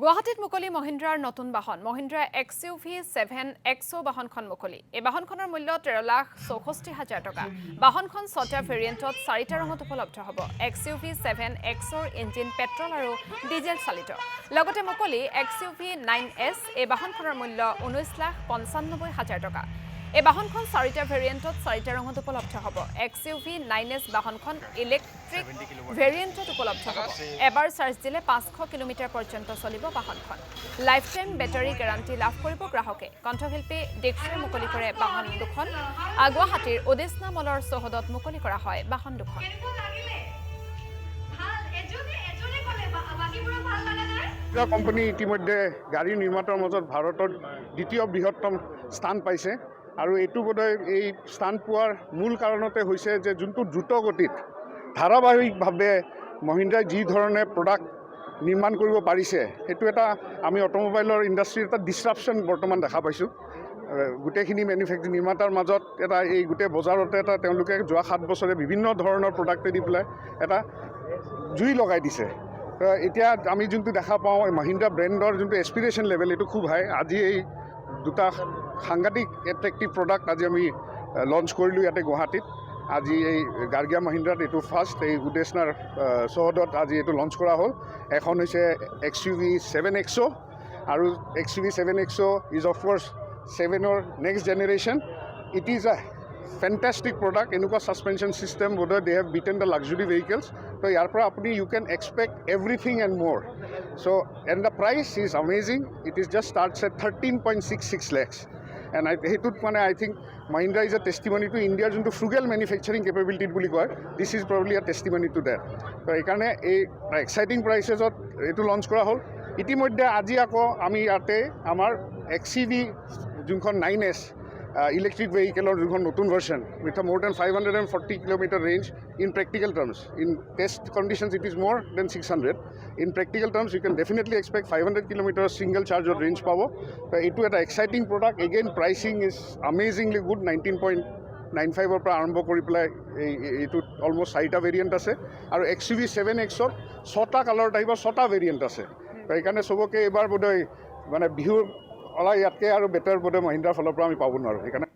গুৱাহাটীত মুকলি মহিন্দ্ৰাৰ নতুন বাহন মহিন্দ্ৰা XUV 7X বাহনখন মুকলি। এই বাহনখনৰ মূল্য 13,64,000 টকা। বাহনখন 6টা ভেৰিয়েণ্টত 4টা ৰঙত উপলব্ধ হ'ব। XUV 7Xৰ ইঞ্জিন পেট্ৰল আৰু ডিজেল চালিত। লগতে মুকলি XUV 9S এই বাহনখনৰ মূল্য 19,95,000 টকা। এই বাহনখন 4টা ভেৰিয়েণ্টত 4টা ৰঙত উপলব্ধ হ'ব। XUV 9S বাহনখন ইলেক্ট্ৰিক ভেৰিয়েণ্টত উপলব্ধ হ'ব। এবাৰ চাৰ্জ দিলে 500 কিলোমিটাৰ পৰ্যন্ত চলিব বাহনখন। লাইফ টাইম বেটাৰী গেৰাণ্টি লাভ কৰিব গ্ৰাহকে। কণ্ঠশিল্পী দীক্ষাই মুকলি কৰে বাহন দুখন। গুৱাহাটীৰ উদেশনা মলৰ চৌহদত মুকলি কৰা হয় বাহন দুখন। কোম্পানী ইতিমধ্যে গাড়ী নিৰ্মাতাৰ মাজত ভাৰতৰ দ্বিতীয় বৃহত্তম স্থান পাইছে আৰু এইটো বোধহয় এই স্থান পোৱাৰ মূল কাৰণতে হৈছে যে যোনটো দ্ৰুত গতিত ধাৰাবাহিকভাৱে মহিন্দ্ৰাই যি ধৰণে প্ৰডাক্ট নিৰ্মাণ কৰিব পাৰিছে সেইটো এটা আমি অটোমোবাইলৰ ইণ্ডাষ্ট্ৰীৰ এটা ডিছৰাপশ্যন বৰ্তমান দেখা পাইছোঁ। গোটেইখিনি মেনুফেক্সাৰিং নিৰ্মাতাৰ মাজত এটা এই গোটেই বজাৰতে এটা তেওঁলোকে যোৱা 7 বছৰে বিভিন্ন ধৰণৰ প্ৰডাক্টে দি পেলাই এটা জুই লগাই দিছে। এতিয়া আমি যোনটো দেখা পাওঁ মহিন্দ্ৰা ব্ৰেণ্ডৰ যোনটো এছপিৰেশ্যন লেভেল এইটো খুব হাই। আজি এই দুটা সাংঘাতিক এট্ৰেক্টিভ প্ৰডাক্ট আজি আমি লঞ্চ কৰিলোঁ ইয়াতে গুৱাহাটীত। আজি এই গাৰ্গিয়া মহিন্দ্ৰাত এইটো ফাৰ্ষ্ট এই উদেশনাৰ চৌহদত আজি এইটো লঞ্চ কৰা হ'ল। এখন হৈছে XUV 7X আৰু XUV 7X is of course 7ৰ next generation. It is a fantastic product. এনেকুৱা ছাছপেনশ্যন ছিষ্টেম বোধহয় they have beaten the luxury vehicles. তো ইয়াৰ পৰা আপুনি you can expect everything and more. So' and the price is amazing. It is just starts at 13.66 lakhs। And সেইটোত মানে I think Mahindra is a testimony to ইণ্ডিয়াৰ যোনটো frugal manufacturing কেপেবিলিটিত বুলি কয়। This is probably a testimony two date. তো সেইকাৰণে এই এক্সাইটিং প্ৰাইচেছত এইটো লঞ্চ কৰা হ'ল। ইতিমধ্যে আজি আকৌ আমি ইয়াতে আমাৰ XUV যোনখন 9S ইলেক্ট্ৰিক ভেহিকেলৰ যোনখন নতুন version with more than 540 kilometre range in practical terms. In test conditions it is more than 600। In practical terms you can definitely expect 500 kilometre single চাৰ্জৰ ৰেঞ্জ পাব। তো এইটো এটা exciting product. Again pricing is amazingly good. 19.95ৰ পৰা আৰম্ভ কৰি পেলাই এইটোত অলমষ্ট 4টা ভেৰিয়েণ্ট আছে আৰু XUV 7Xত 6টা কালাৰত আহিব, 6টা ভেৰিয়েণ্ট আছে। তো সেইকাৰণে চবকে এইবাৰ বোধহয় মানে বিহুৰ ইয়াতকৈ আৰু বেটাৰ বোধহয় মহিন্দ্ৰাৰ ফালৰ পৰা আমি পাব নোৱাৰোঁ। সেইকাৰণে